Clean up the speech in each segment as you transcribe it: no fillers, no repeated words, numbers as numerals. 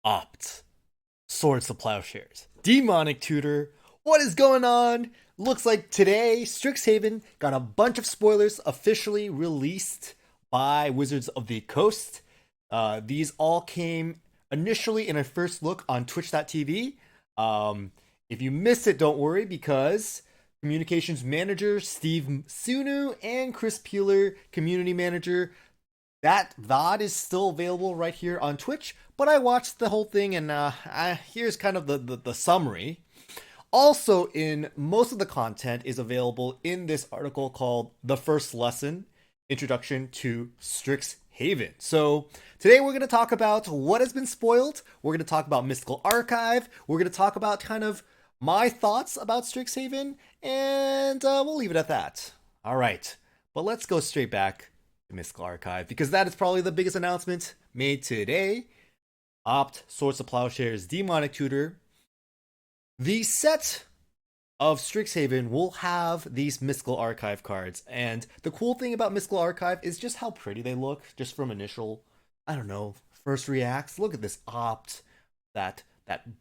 Opt. Swords to Plowshares. Demonic Tutor. What is going on? Looks like today Strixhaven got a bunch of spoilers officially released by Wizards of the Coast. These all came initially in a first look on twitch.tv. If you missed it, don't worry because communications manager Steve Sunu and Chris Peeler, community manager, that VOD is still available right here on Twitch, but I watched the whole thing and here's kind of the summary. Also, in most of the content is available in this article called The First Lesson, Introduction to Strixhaven. So today we're going to talk about what has been spoiled. We're going to talk about Mystical Archive. We're going to talk about kind of my thoughts about Strixhaven, and we'll leave it at that. All right, but let's go straight back to Mystical Archive because that is probably the biggest announcement made today. Opt, Swords to Plowshares, Demonic Tutor. The set of Strixhaven will have these Mystical Archive cards, and the cool thing about Mystical Archive is just how pretty they look, just from initial, I don't know, first reacts. Look at this Opt, that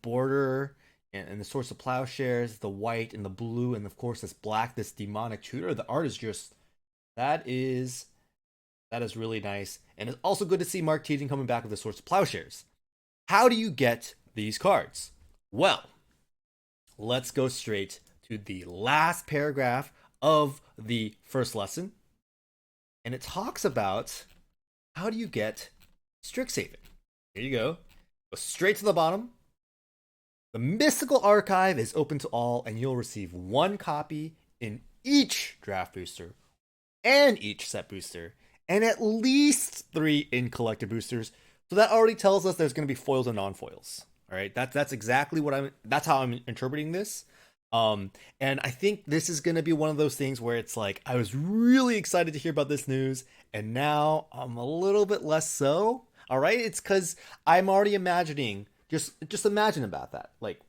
border, and the Swords to Plowshares, the white and the blue, and of course this black, this Demonic Tutor. The art is just, that is really nice, and it's also good to see Mark Teating coming back with the Swords to Plowshares. How do you get these cards? Well, let's go straight to the last paragraph of the first lesson. And it talks about how do you get Strixhaven. Here you go. Go straight to the bottom. The Mystical Archive is open to all, and you'll receive one copy in each draft booster and each set booster, and at least 3 in collector boosters. So that already tells us there's going to be foils and non-foils. All right, that's exactly that's how I'm interpreting this. And I think this is going to be one of those things where it's like I was really excited to hear about this news, and now I'm a little bit less so. All right, it's because I'm already imagining. Just imagine about that. Like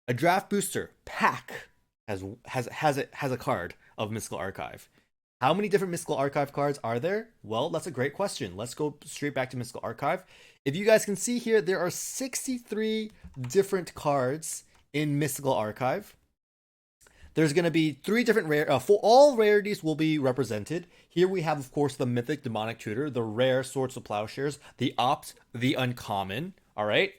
a draft booster pack has a card of Mystical Archive. How many different Mystical Archive cards are there? Well, that's a great question. Let's go straight back to Mystical Archive. If you guys can see here, there are 63 different cards in Mystical Archive. There's going to be 3 different for all rarities will be represented. Here we have, of course, the Mythic Demonic Tutor, the rare Swords to Plowshares, the Opt, the Uncommon. All right.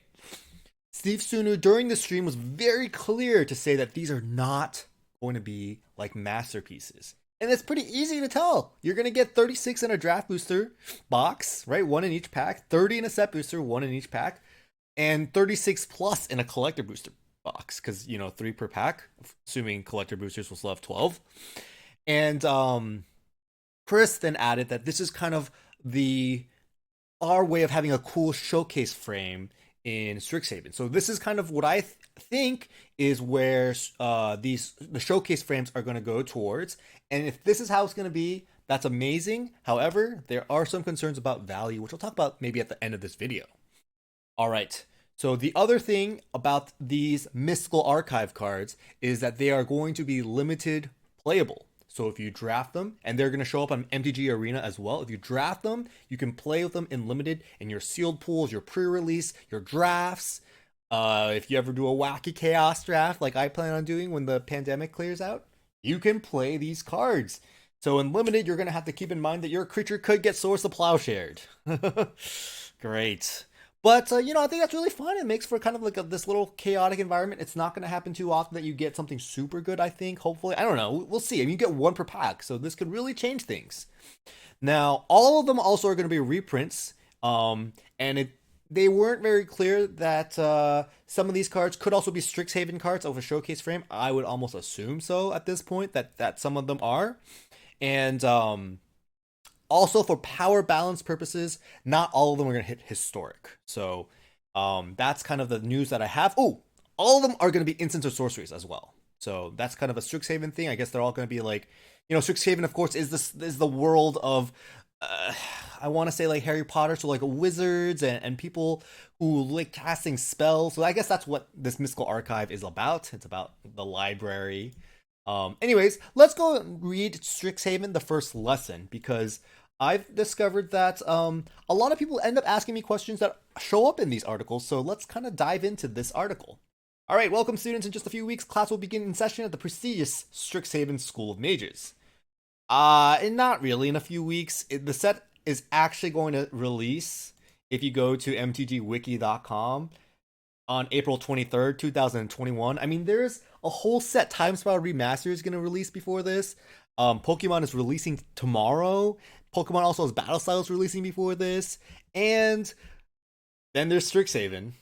Steve Sunu during the stream was very clear to say that these are not going to be like masterpieces. And it's pretty easy to tell. You're going to get 36 in a draft booster box, right? 1 in each pack. 30 in a set booster, 1 in each pack. And 36 plus in a collector booster box. Because, 3 per pack. Assuming collector boosters will still have 12. And Chris then added that this is kind of our way of having a cool showcase frame in Strixhaven. So this is kind of what I think is where the showcase frames are going to go towards. And if this is how it's going to be, that's amazing. However, there are some concerns about value, which I'll talk about maybe at the end of this video. All right. So the other thing about these Mystical Archive cards is that they are going to be limited playable. So if you draft them, and they're going to show up on MTG Arena as well, if you draft them, you can play with them in limited in your sealed pools, your pre-release, your drafts. If you ever do a wacky chaos draft like I plan on doing when the pandemic clears out, you can play these cards. So in limited, you're going to have to keep in mind that your creature could get Swords to Plowshared. Great. But, I think that's really fun. It makes for kind of like this little chaotic environment. It's not going to happen too often that you get something super good, I think, hopefully. I don't know. We'll see. I mean, you get 1 per pack, so this could really change things. Now, all of them also are going to be reprints, they weren't very clear that some of these cards could also be Strixhaven cards of a showcase frame. I would almost assume so at this point, that some of them are. And also, for power balance purposes, not all of them are going to hit historic. So that's kind of the news that I have. Oh, all of them are going to be instants or sorceries as well. So that's kind of a Strixhaven thing. I guess they're all going to be like, Strixhaven, of course, is the world of, I want to say like Harry Potter, so like wizards and people who like casting spells. So I guess that's what this Mystical Archive is about. It's about the library. Anyways, let's go read Strixhaven, the first lesson, because I've discovered that a lot of people end up asking me questions that show up in these articles, so let's kind of dive into this article. All right, welcome students. In just a few weeks, class will begin in session at the prestigious Strixhaven School of Mages. And not really. In a few weeks, the set is actually going to release if you go to mtgwiki.com on April 23rd, 2021. I mean, there's a whole set. Time Spiral Remaster is going to release before this. Pokemon is releasing tomorrow. Pokemon also has Battle Styles releasing before this. And then there's Strixhaven.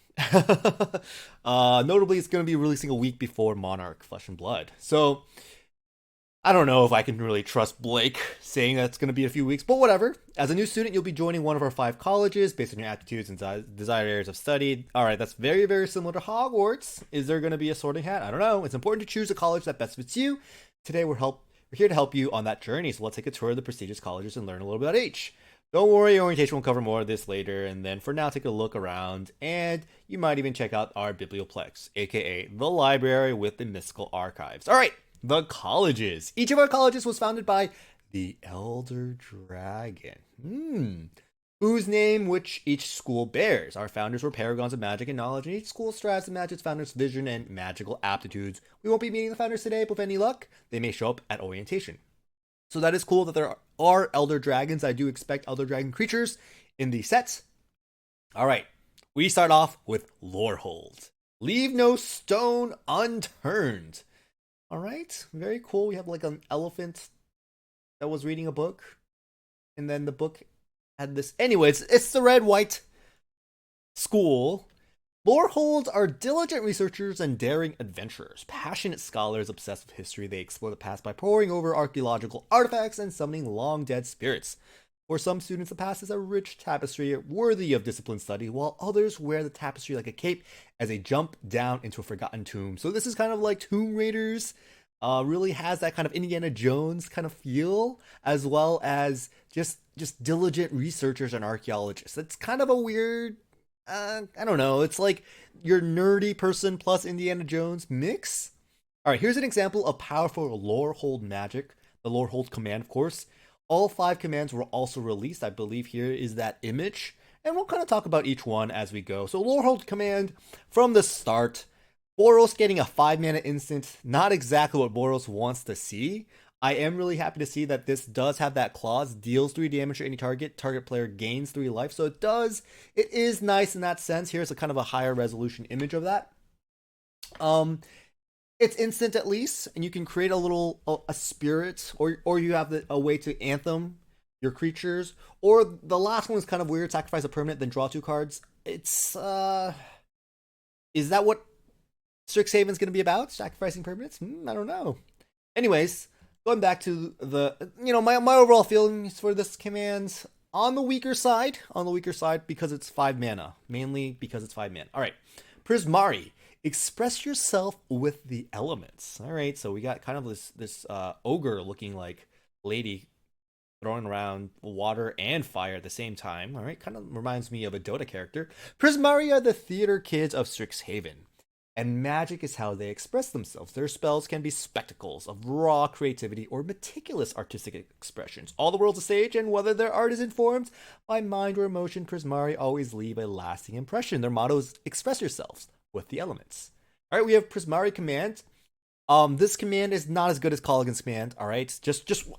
Notably, it's going to be releasing a week before Monarch Flesh and Blood. So, I don't know if I can really trust Blake saying that it's going to be a few weeks, but whatever. As a new student, you'll be joining one of our 5 colleges based on your aptitudes and desired areas of study. All right, that's very, very similar to Hogwarts. Is there going to be a sorting hat? I don't know. It's important to choose a college that best fits you. Today, we're here to help you on that journey, so let's take a tour of the prestigious colleges and learn a little bit about each. Don't worry, orientation will cover more of this later, and then for now, take a look around, and you might even check out our Biblioplex, aka the library with the Mystical Archives. All right, the colleges. Each of our colleges was founded by the Elder Dragon. Whose name which each school bears. Our founders were paragons of magic and knowledge, and each school strives to match its founders' vision and magical aptitudes. We won't be meeting the founders today, but with any luck, they may show up at orientation. So that is cool that there are Elder Dragons. I do expect Elder Dragon creatures in the sets. All right, we start off with Lorehold. Leave no stone unturned. All right, very cool. We have like an elephant that was reading a book, and then the book had this. Anyways, it's the red-white school. Loreholds are diligent researchers and daring adventurers. Passionate scholars obsessed with history, they explore the past by poring over archaeological artifacts and summoning long-dead spirits. For some students, the past is a rich tapestry worthy of disciplined study, while others wear the tapestry like a cape as they jump down into a forgotten tomb. So this is kind of like Tomb Raiders. Really has that kind of Indiana Jones kind of feel, as well as just diligent researchers and archaeologists. It's kind of a weird, I don't know. It's like your nerdy person plus Indiana Jones mix. All right, here's an example of powerful Lorehold magic. The Lorehold command, of course. All 5 commands were also released. I believe here is that image. And we'll kind of talk about each one as we go. So Lorehold command from the start. Boros getting a 5-mana instant. Not exactly what Boros wants to see. I am really happy to see that this does have that clause, deals 3 damage to any target player gains 3 life. So it is nice in that sense. Here's a kind of a higher resolution image of that. It's instant at least, and you can create a spirit, or you have a way to anthem your creatures. Or the last one is kind of weird, sacrifice a permanent, then draw 2 cards. It's, is that what Strixhaven's going to be about? Sacrificing permanents? I don't know. Anyways, going back to my overall feelings for this command, on the weaker side because it's 5 mana, mainly because it's 5 mana. All right, Prismari, express yourself with the elements. All right, so we got kind of this ogre looking like lady throwing around water and fire at the same time. All right, kind of reminds me of a Dota character. Prismari are the theater kids of Strixhaven, and magic is how they express themselves. Their spells can be spectacles of raw creativity or meticulous artistic expressions. All the world's a stage, and whether their art is informed by mind or emotion, Prismari always leave a lasting impression. Their motto is express yourselves with the elements. All right, we have Prismari command. This command is not as good as Colligan's command. All right,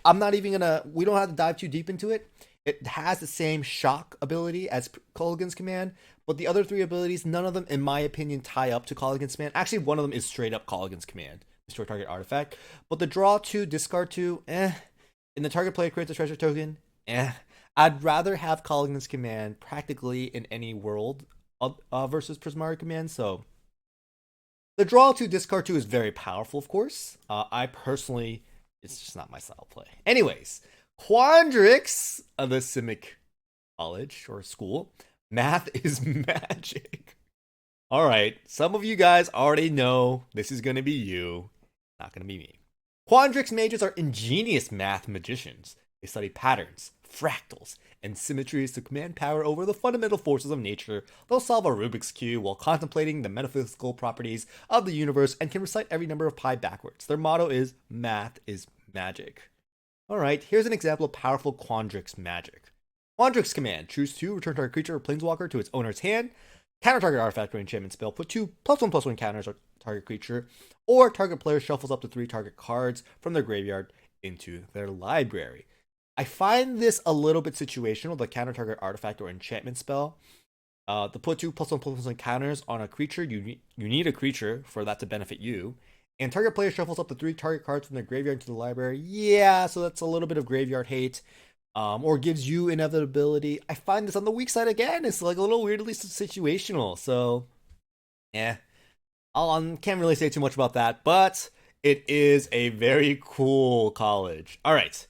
I'm not even gonna. We don't have to dive too deep into it. It has the same shock ability as Colligan's command, but the other 3 abilities, none of them, in my opinion, tie up to Colligan's command. Actually, one of them is straight up Colligan's command, destroy target artifact. But the draw 2, discard 2, and the target player creates a treasure token, I'd rather have Colligan's command practically in any world versus Prismari command. So the draw 2, discard 2 is very powerful, of course. I personally, it's just not my style of play. Anyways, Quandrix of the Simic College or school. Math is magic. All right, some of you guys already know this is going to be you, not going to be me. Quandrix mages are ingenious math magicians. They study patterns, fractals, and symmetries to command power over the fundamental forces of nature. They'll solve a Rubik's Cube while contemplating the metaphysical properties of the universe and can recite every number of pi backwards. Their motto is math is magic. Alright, here's an example of powerful Quandrix magic. Quandrix command, choose 2, return target creature or planeswalker to its owner's hand, counter target artifact or enchantment spell, put 2 +1/+1 counters on target creature, or target player shuffles up to 3 target cards from their graveyard into their library. I find this a little bit situational, the counter target artifact or enchantment spell. To put 2 +1/+1 counters on a creature, you need a creature for that to benefit you. And target player shuffles up to 3 target cards from their graveyard into the library. Yeah, so that's a little bit of graveyard hate. Or gives you inevitability. I find this on the weak side again. It's like a little weirdly situational. So, yeah, I can't really say too much about that. But it is a very cool college. All right.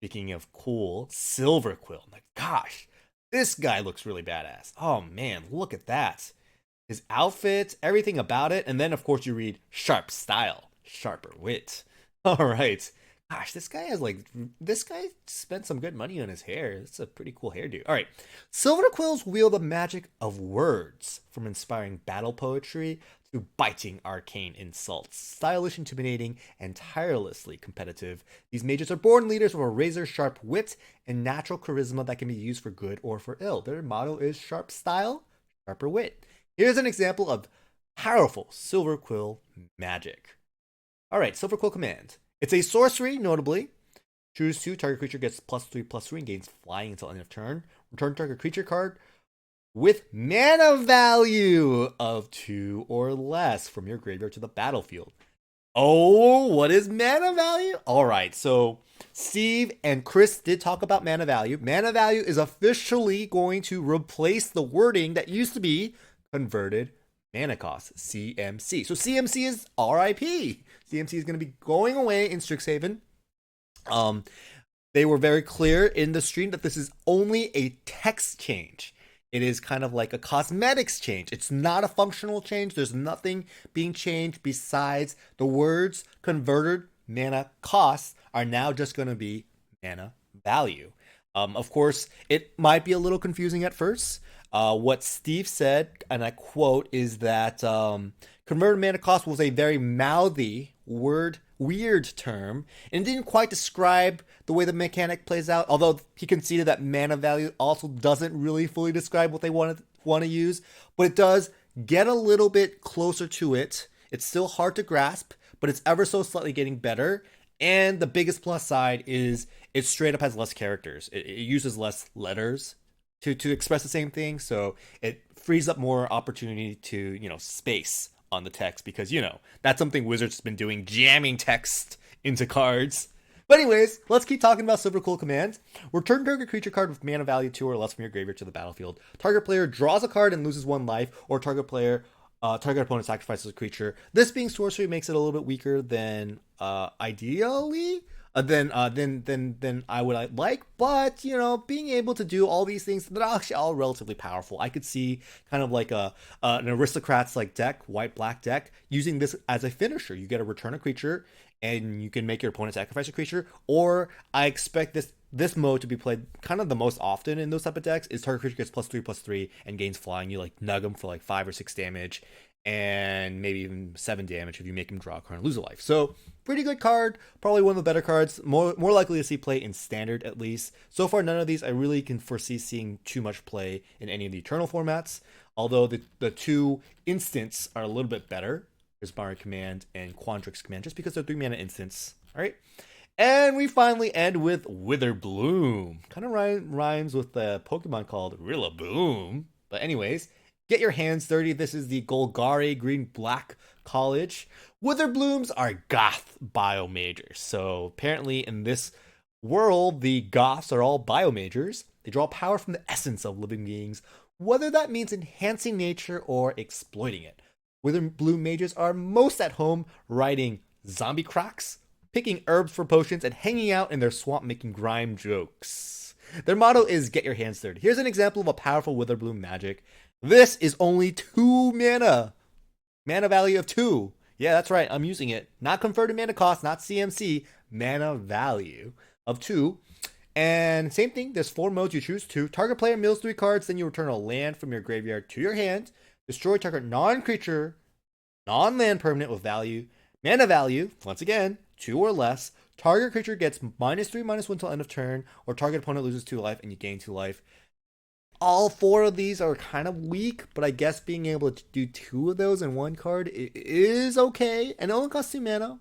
Speaking of cool, Silverquill. My gosh, this guy looks really badass. Oh man, look at that. His outfit, everything about it. And then, of course, you read sharp style, sharper wit. All right. Gosh, this guy spent some good money on his hair. It's a pretty cool hairdo. All right. Silverquills wield the magic of words, from inspiring battle poetry to biting arcane insults. Stylish, intimidating, and tirelessly competitive, these mages are born leaders with a razor-sharp wit and natural charisma that can be used for good or for ill. Their motto is sharp style, sharper wit. Here's an example of powerful Silverquill magic. All right, Silverquill command. It's a sorcery, notably. Choose 2, target creature gets +3/+3 and gains flying until end of turn. Return target creature card with mana value of 2 or less from your graveyard to the battlefield. Oh, what is mana value? All right, so Steve and Chris did talk about mana value. Mana value is officially going to replace the wording that used to be converted mana cost, CMC. So CMC is RIP. CMC is going to be going away in Strixhaven. They were very clear in the stream that this is only a text change. It is kind of like a cosmetics change. It's not a functional change. There's nothing being changed besides the words converted mana costs are now just going to be mana value. Of course, it might be a little confusing at first. What Steve said, and I quote, is that converted mana cost was a very mouthy weird term, and didn't quite describe the way the mechanic plays out, although he conceded that mana value also doesn't really fully describe what they want to use, but it does get a little bit closer to it. It's still hard to grasp, but it's ever so slightly getting better. And the biggest plus side is it straight up has less characters. It uses less letters to express the same thing, so it frees up more opportunity to, space on the text, because, that's something Wizards has been doing, jamming text into cards. But anyways, let's keep talking about Silverquill commands. Return target creature card with mana value 2 or less from your graveyard to the battlefield. Target player draws a card and loses 1 life, or target opponent sacrifices a creature. This being sorcery makes it a little bit weaker than ideally than I would like, but being able to do all these things, they're actually all relatively powerful. I could see kind of like an aristocrats like deck, white-black deck, using this as a finisher. You get to return a creature and you can make your opponent sacrifice a creature, or I expect this mode to be played kind of the most often in those type of decks is target creature gets +3/+3 and gains flying. You like nug them for like 5 or 6 damage, and maybe even 7 damage if you make him draw a card and lose a life. So pretty good card, probably one of the better cards, more likely to see play in standard at least. So far, none of these I really can foresee seeing too much play in any of the Eternal formats, although the 2 instants are a little bit better, Prismari command and Quandrix command, just because they're 3 mana instants. All right. And we finally end with Witherbloom. Kind of rhymes with the Pokemon called Rillaboom. But anyways, get your hands dirty. This is the Golgari Green-Black College. Witherblooms are goth biomagers. So apparently in this world, the goths are all biomagers. They draw power from the essence of living beings, whether that means enhancing nature or exploiting it. Witherbloom mages are most at home writing zombie cracks, picking herbs for potions, and hanging out in their swamp making grime jokes. Their motto is get your hands dirty. Here's an example of a powerful Witherbloom magic. This is only 2 mana. Mana value of 2. Yeah, that's right. I'm using it. Not converted mana cost, not CMC. Mana value of 2. And same thing, there's 4 modes you choose to. Target player mills 3 cards, then you return a land from your graveyard to your hand. Destroy target non-creature, non-land permanent with value. Mana value, once again, 2 or less. Target creature gets -3/-1 till end of turn, or target opponent loses 2 life and you gain 2 life. All 4 of these are kind of weak, but I guess being able to do 2 of those in 1 card is okay. And it only costs 2 mana.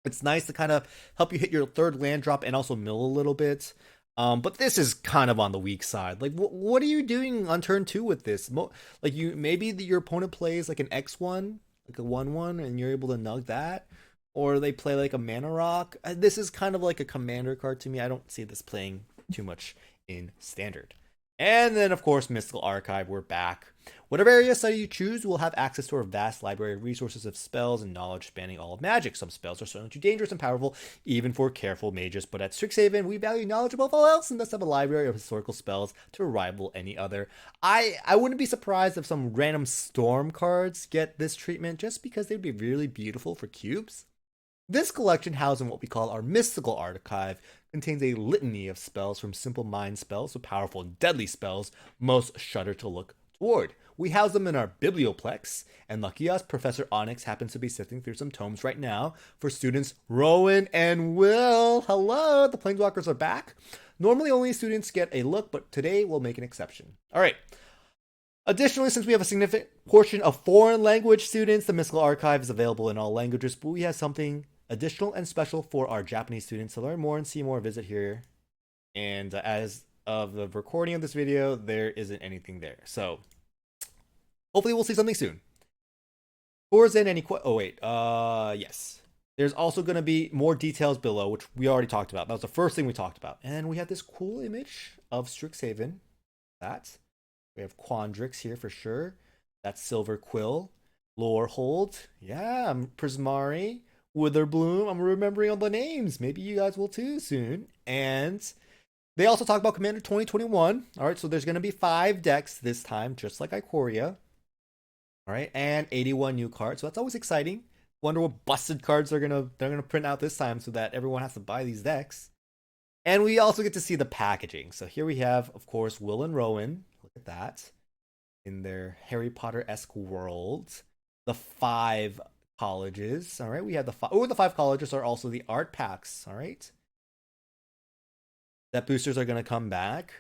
It's nice to kind of help you hit your 3rd land drop and also mill a little bit. But this is kind of on the weak side. Like, what are you doing on turn 2 with this? Like, maybe your opponent plays like an X1, like a 1/1, and you're able to nug that. Or they play like a mana rock. This is kind of like a commander card to me. I don't see this playing too much in standard. And then, of course, Mystical Archive, we're back. Whatever area study you choose will have access to our vast library of resources of spells and knowledge spanning all of magic. Some spells are certainly too dangerous and powerful, even for careful mages, but at Strixhaven, we value knowledge above all else and thus have a library of historical spells to rival any other. I wouldn't be surprised if some random storm cards get this treatment just because they'd be really beautiful for cubes. This collection, housed in what we call our Mystical Archive, contains a litany of spells from simple mind spells to powerful and deadly spells most shudder to look toward. We house them in our Biblioplex, and lucky us, Professor Onyx happens to be sifting through some tomes right now for students Rowan and Will. Hello, the Planeswalkers are back. Normally only students get a look, but today we'll make an exception. All right. Additionally, since we have a significant portion of foreign language students, the Mystical Archive is available in all languages, but we have something additional and special for our Japanese students. To learn more and see more, visit here. And as of the recording of this video, there isn't anything there. So hopefully we'll see something soon. Or is in any yes. There's also going to be more details below, which we already talked about. That was the first thing we talked about. And we have this cool image of Strixhaven. We have Quandrix here for sure. That's Silverquill. Lorehold. Yeah, Prismari. Witherbloom. I'm remembering all the names. Maybe you guys will too soon. And they also talk about Commander 2021. All right, so there's going to be 5 decks this time, just like Ikoria. All right, and 81 new cards. So that's always exciting. Wonder what busted cards they're gonna print out this time, so that everyone has to buy these decks. And we also get to see the packaging. So here we have, of course, Will and Rowan. Look at that in their Harry Potter-esque world. The 5 colleges. All right, we have the 5 colleges are also the art packs. All right, that boosters are going to come back.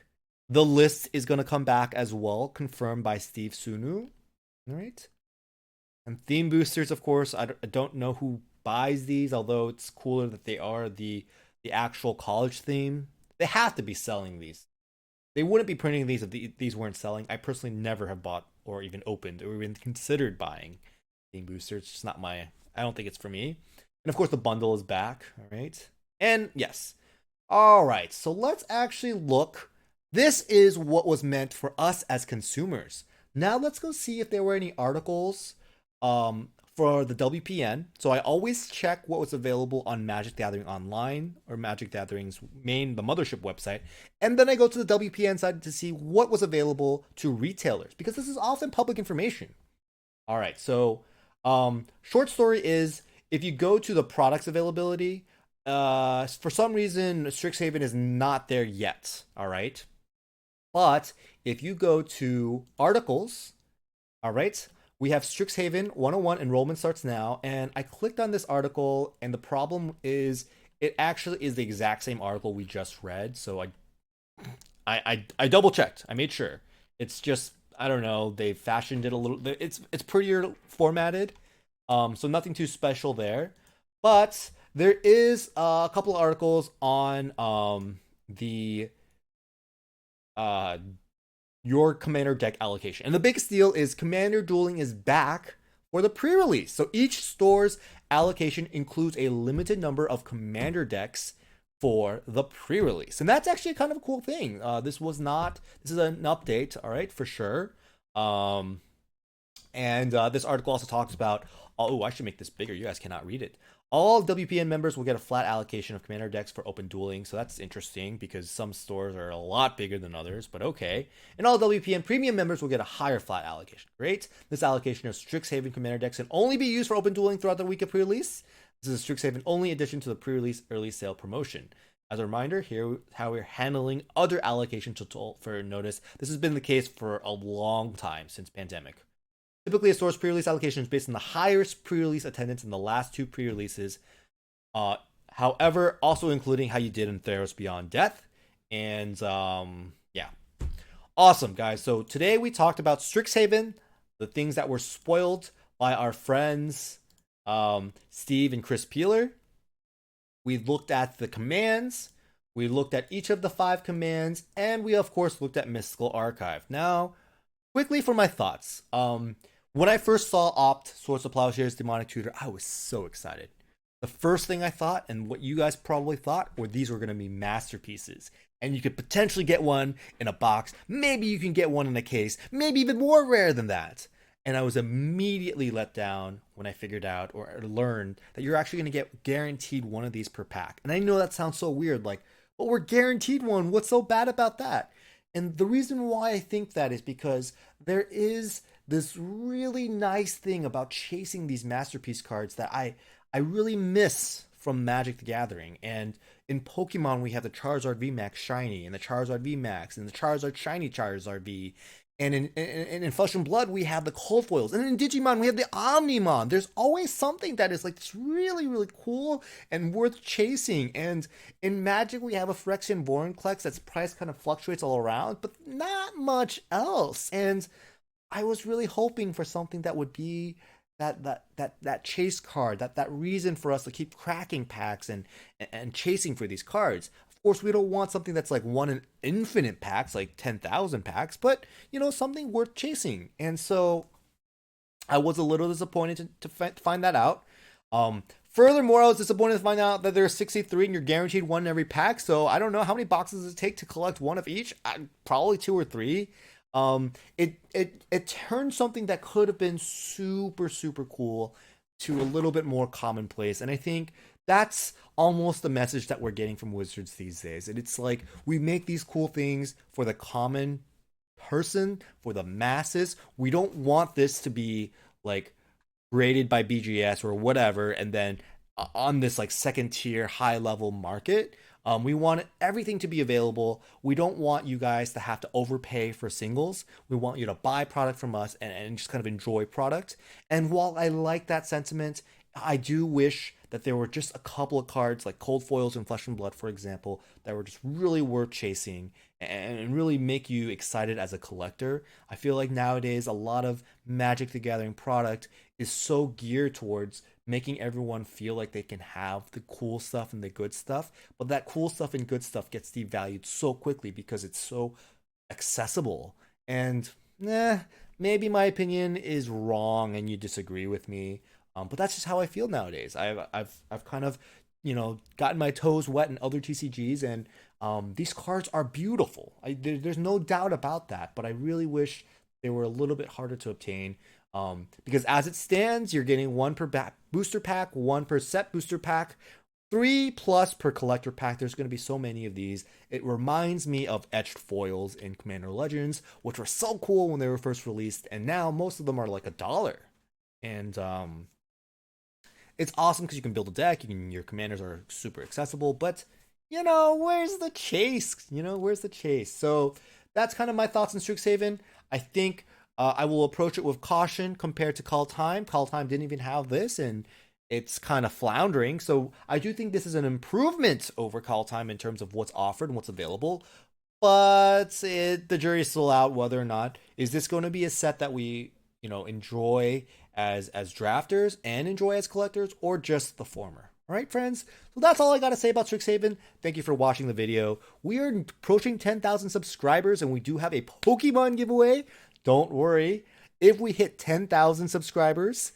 The list is going to come back as well, confirmed by Steve Sunu. All right, and theme boosters, of course. I don't know who buys these, although it's cooler that they are the actual college theme. They have to be selling these. They wouldn't be printing these if these weren't selling. I personally never have bought or even opened or even considered buying theme boosters. It's just not I don't think it's for me. And of course the bundle is back. All right. And yes. All right. So let's actually look. This is what was meant for us as consumers. Now let's go see if there were any articles for the WPN. So I always check what was available on Magic the Gathering Online or Magic the Gathering's the mothership website. And then I go to the WPN side to see what was available to retailers, because this is often public information. All right. So short story is, if you go to the products availability, for some reason, Strixhaven is not there yet. All right. But if you go to articles, all right, we have Strixhaven 101 enrollment starts now. And I clicked on this article, and the problem is it actually is the exact same article we just read. So I double checked. I made sure. It's just, I don't know, they fashioned it a little. It's prettier formatted. So nothing too special there. But there is a couple of articles on the your commander deck allocation. And the biggest deal is Commander Dueling is back for the pre-release. So each store's allocation includes a limited number of commander decks for the pre-release. And that's actually kind of a cool thing. This is an update, all right, for sure. And this article also talks about, oh, I should make this bigger. You guys cannot read it. All WPN members will get a flat allocation of commander decks for open dueling. So that's interesting, because some stores are a lot bigger than others, but okay. And all WPN premium members will get a higher flat allocation. Great. This allocation of Strixhaven commander decks can only be used for open dueling throughout the week of pre-release. This is a Strixhaven only addition to the pre-release early sale promotion. As a reminder, here how we're handling other allocations for notice. This has been the case for a long time since pandemic. Typically, a store's pre-release allocation is based on the highest pre-release attendance in the last 2 pre-releases. However, also including how you did in Theros Beyond Death. And yeah, awesome, guys. So today we talked about Strixhaven, the things that were spoiled by our friends Steve and Chris Peeler. We looked at the commands. We looked at each of the 5 commands, and we of course looked at Mystical Archive. Now, quickly for my thoughts. When I first saw Opt, Swords of Plowshares, Demonic Tutor, I was so excited. The first thing I thought, and what you guys probably thought, were these were going to be masterpieces. And you could potentially get one in a box. Maybe you can get one in a case. Maybe even more rare than that. And I was immediately let down when I figured out or learned that you're actually going to get guaranteed one of these per pack. And I know that sounds so weird, like, but we're guaranteed one. What's so bad about that? And the reason why I think that is because there is this really nice thing about chasing these masterpiece cards that I really miss from Magic the Gathering. And in Pokemon, we have the Charizard VMAX Shiny, and the Charizard VMAX, and the Charizard Shiny Charizard V. And in Flesh and Blood, we have the Cold Foils. And in Digimon, we have the Omnimon. There's always something that is like really, really cool and worth chasing. And in Magic, we have a Phyrexian Vorinclex that's price kind of fluctuates all around, but not much else. And I was really hoping for something that would be that chase card, that reason for us to keep cracking packs and chasing for these cards. Of course, we don't want something that's like one in infinite packs, like 10,000 packs, but something worth chasing. And so I was a little disappointed to find that out. Furthermore, I was disappointed to find out that there's 63 and you're guaranteed one in every pack. So I don't know how many boxes does it take to collect one of each. Probably 2 or 3. It turned something that could have been super, super cool to a little bit more commonplace. And I think that's almost the message that we're getting from Wizards these days. And it's like, we make these cool things for the common person, for the masses. We don't want this to be like graded by BGS or whatever, and then on this like second tier high level market. We want everything to be available. We don't want you guys to have to overpay for singles. We want you to buy product from us and just kind of enjoy product. And while I like that sentiment, I do wish that there were just a couple of cards like Cold Foils and Flesh and Blood, for example, that were just really worth chasing and really make you excited as a collector. I feel like nowadays a lot of Magic the Gathering product is so geared towards making everyone feel like they can have the cool stuff and the good stuff, but that cool stuff and good stuff gets devalued so quickly because it's so accessible. And maybe my opinion is wrong and you disagree with me, but that's just how I feel nowadays. I've kind of gotten my toes wet in other TCGs, and these cards are beautiful. There's no doubt about that, but I really wish they were a little bit harder to obtain. Because as it stands, you're getting 1 per booster pack, 1 per set booster pack, 3+ per collector pack. There's going to be so many of these. It reminds me of etched foils in Commander Legends, which were so cool when they were first released, and now most of them are like $1. And it's awesome because you can build a deck. Your commanders are super accessible, but where's the chase? Where's the chase? So that's kind of my thoughts on Strixhaven. I think I will approach it with caution compared to Call Time. Call Time didn't even have this, and it's kind of floundering. So I do think this is an improvement over Call Time in terms of what's offered and what's available. But the jury's still out whether or not is this going to be a set that we enjoy as drafters and enjoy as collectors, or just the former. All right, friends. So that's all I got to say about Strixhaven. Thank you for watching the video. We are approaching 10,000 subscribers, and we do have a Pokemon giveaway. Don't worry. If we hit 10,000 subscribers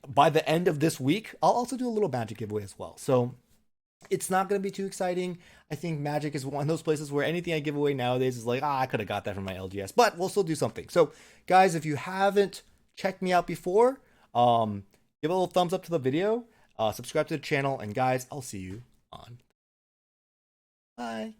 by the end of this week, I'll also do a little Magic giveaway as well. So it's not going to be too exciting. I think Magic is one of those places where anything I give away nowadays is like, I could have got that from my LGS, but we'll still do something. So guys, if you haven't checked me out before, give a little thumbs up to the video, subscribe to the channel, and guys, I'll see you on. Bye.